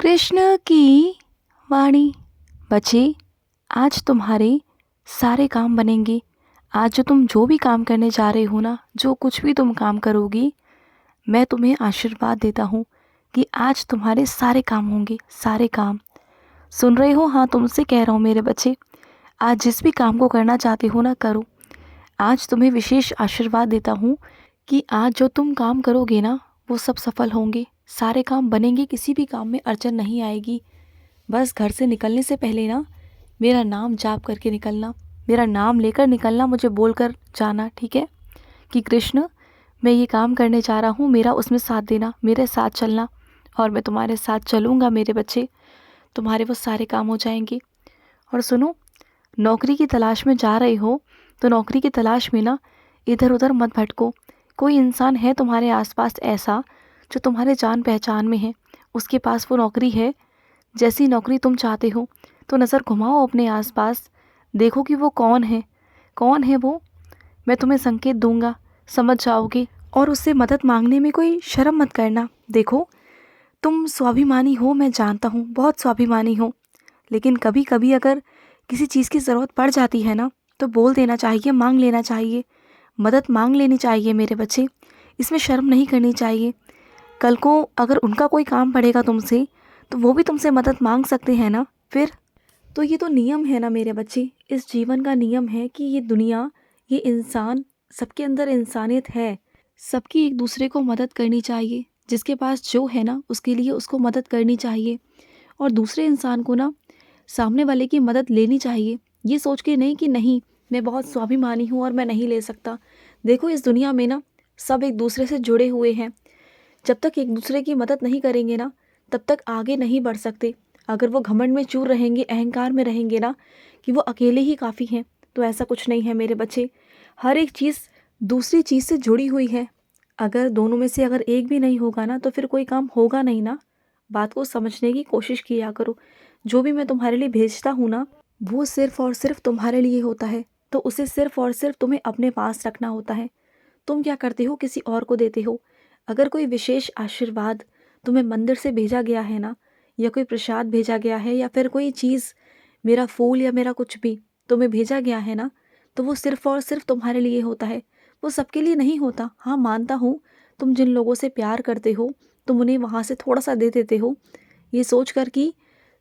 कृष्ण की वाणी। बच्चे, आज तुम्हारे सारे काम बनेंगे। आज तुम जो भी काम करने जा रहे हो ना, जो कुछ भी तुम काम करोगी, मैं तुम्हें आशीर्वाद देता हूँ कि आज तुम्हारे सारे काम होंगे। सारे काम सुन रहे हो? हाँ, तुमसे कह रहा हूँ मेरे बच्चे। आज जिस भी काम को करना चाहते हो ना, करो। आज तुम्हें विशेष आशीर्वाद देता हूँ कि आज जो तुम काम करोगे ना, वो सब सफल होंगे। सारे काम बनेंगे, किसी भी काम में अड़चन नहीं आएगी। बस घर से निकलने से पहले ना मेरा नाम जाप करके निकलना, मेरा नाम लेकर निकलना, मुझे बोलकर जाना, ठीक है? कि कृष्ण, मैं ये काम करने जा रहा हूँ, मेरा उसमें साथ देना, मेरे साथ चलना। और मैं तुम्हारे साथ चलूँगा मेरे बच्चे, तुम्हारे वो सारे काम हो जाएंगे। और सुनो, नौकरी की तलाश में जा रहे हो तो नौकरी की तलाश में ना इधर उधर मत भटको। कोई इंसान है तुम्हारे आसपास ऐसा जो तुम्हारे जान पहचान में है, उसके पास वो नौकरी है, जैसी नौकरी तुम चाहते हो, तो नज़र घुमाओ अपने आसपास, देखो कि वो कौन है। कौन है वो? मैं तुम्हें संकेत दूंगा, समझ जाओगे। और उससे मदद मांगने में कोई शर्म मत करना। देखो, तुम स्वाभिमानी हो, मैं जानता हूँ, बहुत स्वाभिमानी हो, लेकिन कभी कभी अगर किसी चीज़ की ज़रूरत पड़ जाती है ना, तो बोल देना चाहिए, मांग लेना चाहिए, मदद मांग लेनी चाहिए मेरे बच्चे। इसमें शर्म नहीं करनी चाहिए। कल को अगर उनका कोई काम पड़ेगा तुमसे, तो वो भी तुमसे मदद मांग सकते हैं ना फिर। तो ये तो नियम है ना मेरे बच्चे, इस जीवन का नियम है कि ये दुनिया, ये इंसान, सबके अंदर इंसानियत है। सबकी एक दूसरे को मदद करनी चाहिए। जिसके पास जो है ना, उसके लिए उसको मदद करनी चाहिए। और दूसरे इंसान को ना, सामने वाले की मदद लेनी चाहिए, ये सोच के नहीं कि नहीं, मैं बहुत स्वाभिमानी हूँ और मैं नहीं ले सकता। देखो, इस दुनिया में ना सब एक दूसरे से जुड़े हुए हैं। जब तक एक दूसरे की मदद नहीं करेंगे ना, तब तक आगे नहीं बढ़ सकते। अगर वो घमंड में चूर रहेंगे, अहंकार में रहेंगे ना कि वो अकेले ही काफ़ी हैं, तो ऐसा कुछ नहीं है मेरे बच्चे। हर एक चीज़ दूसरी चीज़ से जुड़ी हुई है। अगर दोनों में से अगर एक भी नहीं होगा ना, तो फिर कोई काम होगा नहीं ना। बात को समझने की कोशिश किया करो। जो भी मैं तुम्हारे लिए भेजता हूँ ना, वो सिर्फ़ और सिर्फ तुम्हारे लिए होता है, तो उसे सिर्फ़ और सिर्फ तुम्हें अपने पास रखना होता है। तुम क्या करते हो, किसी और को देते हो। अगर कोई विशेष आशीर्वाद तुम्हें मंदिर से भेजा गया है ना, या कोई प्रसाद भेजा गया है, या फिर कोई चीज़, मेरा फूल या मेरा कुछ भी तुम्हें भेजा गया है ना, तो वो सिर्फ़ और सिर्फ तुम्हारे लिए होता है। वो सबके लिए नहीं होता। हाँ, मानता हूँ, तुम जिन लोगों से प्यार करते हो, तुम उन्हें वहाँ से थोड़ा सा दे देते हो, ये सोच कर कि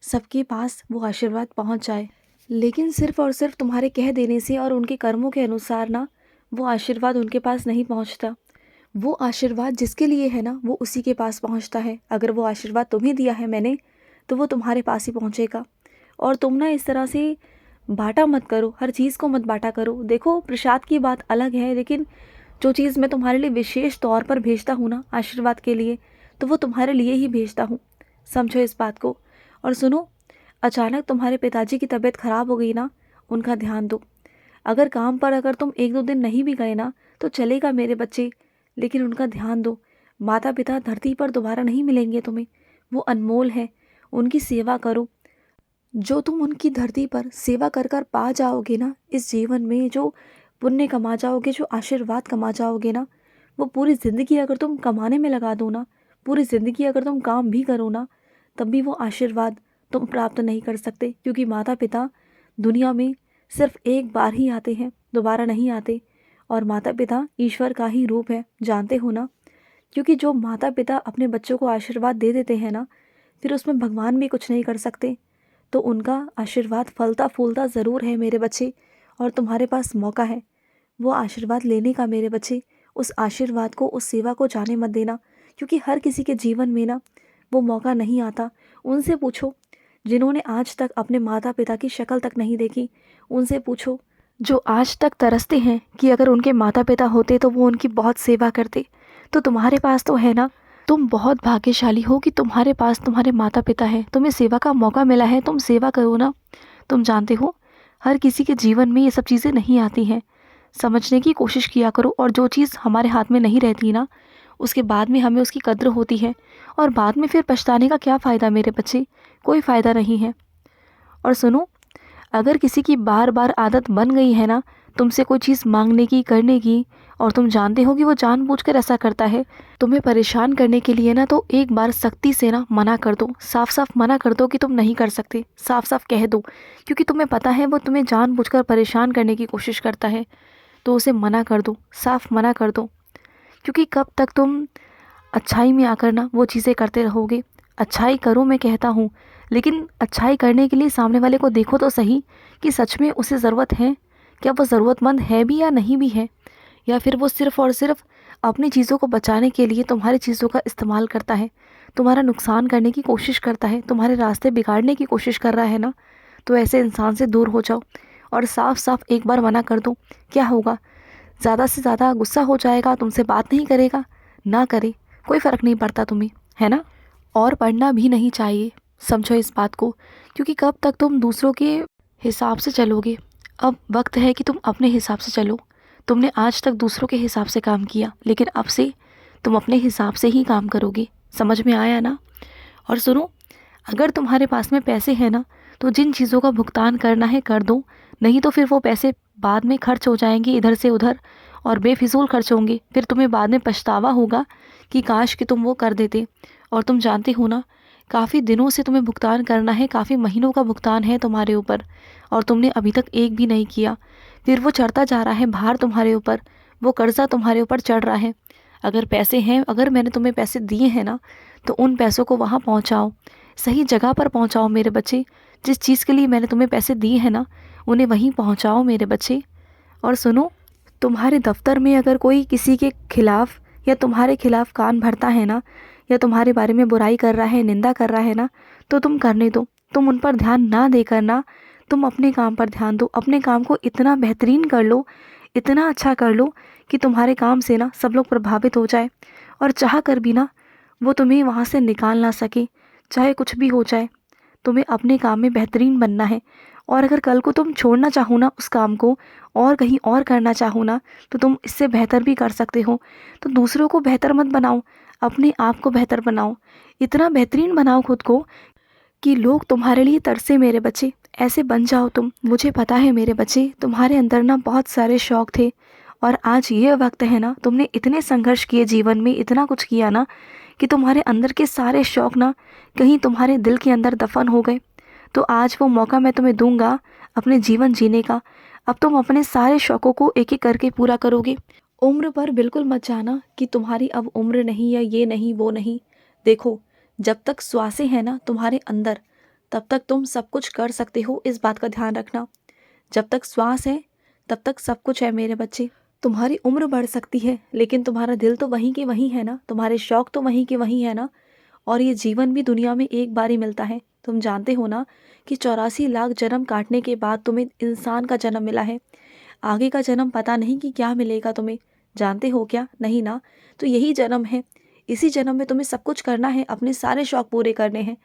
सबके पास वो आशीर्वाद पहुँच जाए। लेकिन सिर्फ़ और सिर्फ तुम्हारे कह देने से और उनके कर्मों के अनुसार ना, वो आशीर्वाद उनके पास नहीं पहुँचता। वो आशीर्वाद जिसके लिए है ना, वो उसी के पास पहुंचता है। अगर वो आशीर्वाद तुम्हें दिया है मैंने, तो वो तुम्हारे पास ही पहुंचेगा। और तुम ना इस तरह से बांटा मत करो, हर चीज़ को मत बांटा करो। देखो, प्रसाद की बात अलग है, लेकिन जो चीज़ मैं तुम्हारे लिए विशेष तौर पर भेजता हूँ ना आशीर्वाद के लिए, तो वो तुम्हारे लिए ही भेजता हूँ। समझो इस बात को। और सुनो, अचानक तुम्हारे पिताजी की तबीयत खराब हो गई ना, उनका ध्यान दो। अगर काम पर अगर तुम 1-2 दिन नहीं भी गए ना, तो चलेगा मेरे बच्चे, लेकिन उनका ध्यान दो। माता पिता धरती पर दोबारा नहीं मिलेंगे तुम्हें, वो अनमोल है। उनकी सेवा करो। जो तुम उनकी धरती पर सेवा कर कर पा जाओगे ना इस जीवन में, जो पुण्य कमा जाओगे, जो आशीर्वाद कमा जाओगे ना, वो पूरी ज़िंदगी अगर तुम कमाने में लगा दो ना, पूरी ज़िंदगी अगर तुम काम भी करो ना, तब भी वो आशीर्वाद तुम प्राप्त नहीं कर सकते। क्योंकि माता पिता दुनिया में सिर्फ एक बार ही आते हैं, दोबारा नहीं आते। और माता पिता ईश्वर का ही रूप है, जानते हो ना। क्योंकि जो माता पिता अपने बच्चों को आशीर्वाद दे देते हैं ना, फिर उसमें भगवान भी कुछ नहीं कर सकते। तो उनका आशीर्वाद फलता फूलता ज़रूर है मेरे बच्चे, और तुम्हारे पास मौका है वो आशीर्वाद लेने का मेरे बच्चे। उस आशीर्वाद को, उस सेवा को जाने मत देना, क्योंकि हर किसी के जीवन में ना वो मौका नहीं आता। उनसे पूछो जिन्होंने आज तक अपने माता पिता की शक्ल तक नहीं देखी, उनसे पूछो जो आज तक तरसते हैं कि अगर उनके माता पिता होते तो वो उनकी बहुत सेवा करते। तो तुम्हारे पास तो है ना, तुम बहुत भाग्यशाली हो कि तुम्हारे पास तुम्हारे माता पिता हैं, तुम्हें सेवा का मौका मिला है, तुम सेवा करो ना। तुम जानते हो, हर किसी के जीवन में ये सब चीज़ें नहीं आती हैं। समझने की कोशिश किया करो, और जो चीज़ हमारे हाथ में नहीं रहती ना, उसके बाद में हमें उसकी कद्र होती है, और बाद में फिर पछताने का क्या फ़ायदा मेरे बच्चे, कोई फ़ायदा नहीं है। और सुनो, अगर किसी की बार बार आदत बन गई है ना, तुमसे कोई चीज़ मांगने की, करने की, और तुम जानते हो कि वो जानबूझकर ऐसा करता है तुम्हें परेशान करने के लिए ना, तो एक बार सख्ती से ना मना कर दो, साफ साफ मना कर दो कि तुम नहीं कर सकते, साफ साफ कह दो। क्योंकि तुम्हें पता है वो तुम्हें जानबूझकर परेशान करने की कोशिश करता है, तो उसे मना कर दो, साफ मना कर दो। क्योंकि कब तक तुम अच्छाई में आकर ना वो चीज़ें करते रहोगे। अच्छाई करो मैं कहता हूँ, लेकिन अच्छाई करने के लिए सामने वाले को देखो तो सही कि सच में उसे ज़रूरत है, क्या वो ज़रूरतमंद है भी या नहीं भी है, या फिर वो सिर्फ़ और सिर्फ अपनी चीज़ों को बचाने के लिए तुम्हारी चीज़ों का इस्तेमाल करता है, तुम्हारा नुकसान करने की कोशिश करता है, तुम्हारे रास्ते बिगाड़ने की कोशिश कर रहा है ना। तो ऐसे इंसान से दूर हो जाओ और साफ साफ एक बार मना कर दो। क्या होगा, ज़्यादा से ज़्यादा गुस्सा हो जाएगा, तुमसे बात नहीं करेगा, ना करे, कोई फ़र्क नहीं पड़ता तुम्हें, है ना। और पढ़ना भी नहीं चाहिए, समझो इस बात को। क्योंकि कब तक तुम दूसरों के हिसाब से चलोगे। अब वक्त है कि तुम अपने हिसाब से चलो। तुमने आज तक दूसरों के हिसाब से काम किया, लेकिन अब से तुम अपने हिसाब से ही काम करोगे। समझ में आया ना। और सुनो, अगर तुम्हारे पास में पैसे हैं ना, तो जिन चीज़ों का भुगतान करना है कर दो, नहीं तो फिर वो पैसे बाद में खर्च हो जाएंगे इधर से उधर, और बेफिजूल खर्च होंगे। फिर तुम्हें बाद में पछतावा होगा कि काश कि तुम वो कर देते। और तुम जानते हो ना, काफ़ी दिनों से तुम्हें भुगतान करना है, काफ़ी महीनों का भुगतान है तुम्हारे ऊपर, और तुमने अभी तक एक भी नहीं किया। फिर वो चढ़ता जा रहा है भार तुम्हारे ऊपर, वो कर्जा तुम्हारे ऊपर चढ़ रहा है। अगर पैसे हैं, अगर मैंने तुम्हें पैसे दिए हैं ना, तो उन पैसों को वहाँ पहुँचाओ, सही जगह पर पहुँचाओ मेरे बच्चे। जिस चीज़ के लिए मैंने तुम्हें पैसे दिए हैं ना, उन्हें वहीं पहुँचाओ मेरे बच्चे। और सुनो, तुम्हारे दफ्तर में अगर कोई किसी के खिलाफ़ या तुम्हारे खिलाफ़ कान भरता है ना, या तुम्हारे बारे में बुराई कर रहा है, निंदा कर रहा है ना, तो तुम करने दो। तुम उन पर ध्यान ना देकर ना, तुम अपने काम पर ध्यान दो। अपने काम को इतना बेहतरीन कर लो, इतना अच्छा कर लो कि तुम्हारे काम से ना सब लोग प्रभावित हो जाए, और चाह कर भी ना वो तुम्हें वहाँ से निकाल ना सके। चाहे कुछ भी हो जाए, तुम्हें अपने काम में बेहतरीन बनना है। और अगर कल को तुम छोड़ना चाहो ना उस काम को, और कहीं और करना चाहो ना, तो तुम इससे बेहतर भी कर सकते हो। तो दूसरों को बेहतर मत बनाओ, अपने आप को बेहतर बनाओ। इतना बेहतरीन बनाओ खुद को कि लोग तुम्हारे लिए तरसे मेरे बच्चे। ऐसे बन जाओ तुम। मुझे पता है मेरे बच्चे, तुम्हारे अंदर ना बहुत सारे शौक़ थे, और आज ये वक्त है ना, तुमने इतने संघर्ष किए जीवन में, इतना कुछ किया ना, कि तुम्हारे अंदर के सारे शौक़ ना कहीं तुम्हारे दिल के अंदर दफन हो गए। तो आज वो मौका मैं तुम्हें दूंगा अपने जीवन जीने का। अब तुम अपने सारे शौक़ों को एक एक करके पूरा करोगे। उम्र पर बिल्कुल मत जाना कि तुम्हारी अब उम्र नहीं, या ये नहीं वो नहीं। देखो, जब तक श्वासें हैं ना तुम्हारे अंदर, तब तक तुम सब कुछ कर सकते हो, इस बात का ध्यान रखना। जब तक श्वास है तब तक सब कुछ है मेरे बच्चे। तुम्हारी उम्र बढ़ सकती है, लेकिन तुम्हारा दिल तो वहीं के वहीं है ना, तुम्हारे शौक़ तो वहीं के वहीं है ना। और ये जीवन भी दुनिया में एक बार ही मिलता है। तुम जानते हो ना कि 84 लाख जन्म काटने के बाद तुम्हें इंसान का जन्म मिला है। आगे का जन्म पता नहीं कि क्या मिलेगा तुम्हें, जानते हो क्या? नहीं ना। तो यही जन्म है, इसी जन्म में तुम्हें सब कुछ करना है, अपने सारे शौक़ पूरे करने हैं,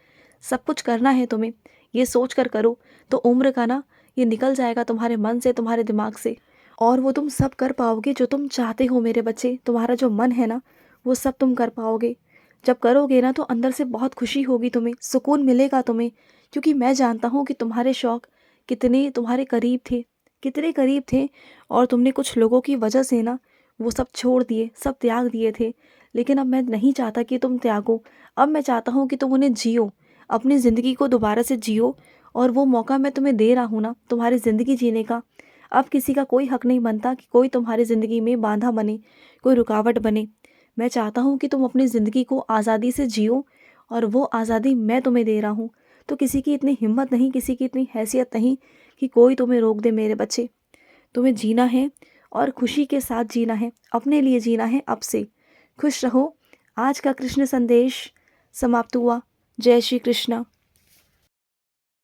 सब कुछ करना है तुम्हें। ये सोच कर करो, तो उम्र का ना ये निकल जाएगा तुम्हारे मन से, तुम्हारे दिमाग से, और वो तुम सब कर पाओगे जो तुम चाहते हो मेरे बच्चे। तुम्हारा जो मन है ना, वो सब तुम कर पाओगे। जब करोगे ना, तो अंदर से बहुत खुशी होगी, तुम्हें सुकून मिलेगा तुम्हें। क्योंकि मैं जानता हूँ कि तुम्हारे शौक़ कितने तुम्हारे करीब थे, कितने करीब थे, और तुमने कुछ लोगों की वजह से ना वो सब छोड़ दिए, सब त्याग दिए थे। लेकिन अब मैं नहीं चाहता कि तुम त्यागो। अब मैं चाहता हूँ कि तुम उन्हें जियो, अपनी ज़िंदगी को दोबारा से जियो। और वो मौका मैं तुम्हें दे रहा हूँ ना तुम्हारी ज़िंदगी जीने का। अब किसी का कोई हक नहीं बनता कि कोई तुम्हारी ज़िंदगी में बाधा बने, कोई रुकावट बने। मैं चाहता हूँ कि तुम अपनी ज़िंदगी को आज़ादी से जियो, और वो आज़ादी मैं तुम्हें दे रहा हूँ। तो किसी की इतनी हिम्मत नहीं, किसी की इतनी हैसियत नहीं कि कोई तुम्हें रोक दे मेरे बच्चे। तुम्हें जीना है, और खुशी के साथ जीना है, अपने लिए जीना है। अब से खुश रहो। आज का कृष्ण संदेश समाप्त हुआ। जय श्री कृष्ण।